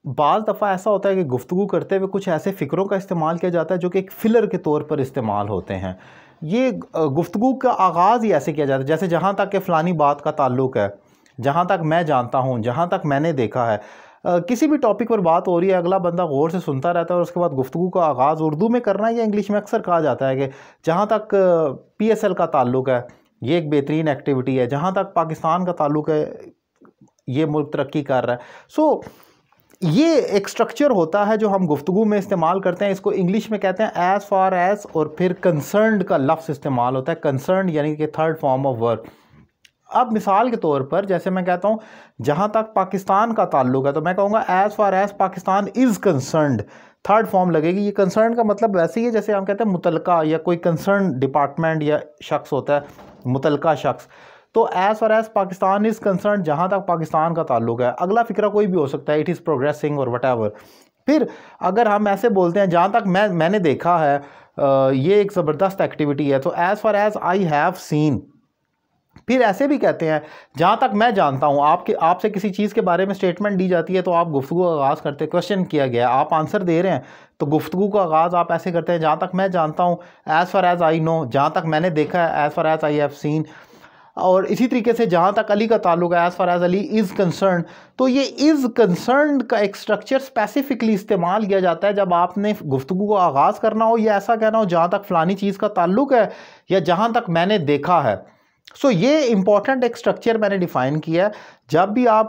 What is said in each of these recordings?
बाज़ दफ़ा ऐसा होता है कि गुफ्तगू करते हुए कुछ ऐसे फ़िक्रों का इस्तेमाल किया जाता है जो कि एक फ़िलर के तौर पर इस्तेमाल होते हैं। ये गुफ्तगू का आगाज़ ही ऐसे किया जाता है, जैसे जहाँ तक कि फ़लानी बात का ताल्लुक़ है, जहाँ तक मैं जानता हूँ, जहाँ तक मैंने देखा है। किसी भी टॉपिक पर बात हो रही है, अगला बंदा गौर से सुनता रहता है और उसके बाद गुफ्तगू का आगाज़ उर्दू में करना या इंग्लिश में अक्सर कहा जाता है कि जहाँ तक PSL का ताल्लुक़ है, ये एक बेहतरीन एक्टिविटी है, जहाँ तक पाकिस्तान का ताल्लुक़ है, ये मुल्क तरक्की कर रहा है। ये एक स्ट्रक्चर होता है जो हम गुफ्तगू में इस्तेमाल करते हैं। इसको इंग्लिश में कहते हैं एज़ फार एज़, और फिर कंसर्न्ड का लफ्ज़ इस्तेमाल होता है। कंसर्न्ड यानी कि थर्ड फॉर्म ऑफ वर्ब। अब मिसाल के तौर पर जैसे मैं कहता हूँ जहाँ तक पाकिस्तान का ताल्लुक है, तो मैं कहूँगा as far as Pakistan is concerned, third form लगेगी। ये कंसर्न का मतलब वैसे ही है जैसे हम कहते हैं मुतलका, या कोई कंसर्न डिपार्टमेंट या शख्स होता है, मुतलका शख्स। तो as far as Pakistan is concern, जहाँ तक पाकिस्तान का ताल्लुक है। अगला फ़िक्रा कोई भी हो सकता है, इट इज़ प्रोग्रेसिंग और वट। फिर अगर हम ऐसे बोलते हैं जहाँ तक मैंने देखा है ये एक ज़बरदस्त एक्टिविटी है, तो as far as I have seen. फिर ऐसे भी कहते हैं जहाँ तक मैं जानता हूँ, आपसे किसी चीज़ के बारे में स्टेटमेंट दी जाती है तो आप गुफ्तगू का आगाज़ करते हैं, क्वेश्चन किया गया, आप आंसर दे रहे हैं, तो गुफ्तगू का आगाज़ आप ऐसे करते हैं जहाँ तक मैं जानता हूँ, as far as I know, जहाँ तक मैंने देखा है, as far as I have seen. और इसी तरीके से जहाँ तक अली का ताल्लुक है, as far as Ali is concern. तो ये इज़ कंसर्न का एक स्ट्रक्चर स्पेसिफिकली इस्तेमाल किया जाता है जब आपने गुफ्तगू को आगाज़ करना हो या ऐसा कहना हो जहाँ तक फ़लानी चीज़ का ताल्लुक है या जहाँ तक मैंने देखा है। सो ये इंपॉर्टेंट एक स्ट्रक्चर मैंने डिफ़ाइन किया है। जब भी आप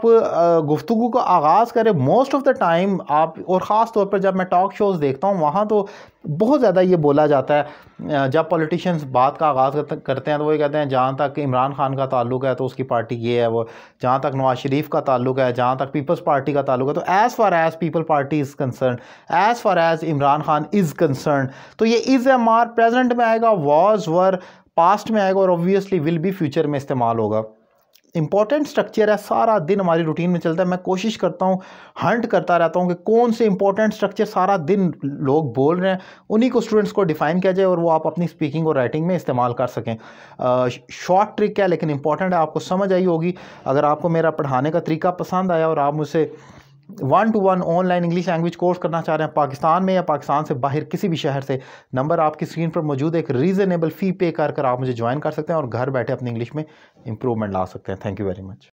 गुफ्तगू का आगाज़ करें, मोस्ट ऑफ़ द टाइम आप, और ख़ास तौर पर जब मैं टॉक शोज़ देखता हूँ वहाँ तो बहुत ज़्यादा ये बोला जाता है। जब पॉलिटिशियंस बात का आगाज़ करते हैं तो वो ये कहते हैं जहाँ तक इमरान खान का ताल्लुक है तो उसकी पार्टी ये है, वो जहाँ तक नवाज शरीफ का ताल्लुक है, जहाँ तक पीपल्स पार्टी का ताल्लुक है, तो as far as people party is concern, as far as Imran Khan is concern. तो ये इज़ एम आर प्रेजेंट में आएगा, वॉज वर पास्ट में आएगा, और ऑब्वियसली विल भी फ्यूचर में इस्तेमाल होगा। इंपॉर्टेंट स्ट्रक्चर है, सारा दिन हमारी रूटीन में चलता है। मैं कोशिश करता हूँ, हंट करता रहता हूँ कि कौन से इंपॉर्टेंट स्ट्रक्चर सारा दिन लोग बोल रहे हैं, उन्हीं को स्टूडेंट्स को डिफ़ाइन किया जाए और वो आप अपनी स्पीकिंग और राइटिंग में इस्तेमाल कर सकें। शॉर्ट ट्रिक है लेकिन इंपॉर्टेंट है, आपको समझ आई होगी। अगर आपको मेरा पढ़ाने का तरीका पसंद आया और आप मुझसे 1-to-1 online English language course करना चाह रहे हैं पाकिस्तान में या पाकिस्तान से बाहर किसी भी शहर से, नंबर आपकी स्क्रीन पर मौजूद है। एक रीज़नेबल फ़ी पे कर आप मुझे ज्वाइन कर सकते हैं और घर बैठे अपनी इंग्लिश में इंप्रूवमेंट ला सकते हैं। Thank you very much.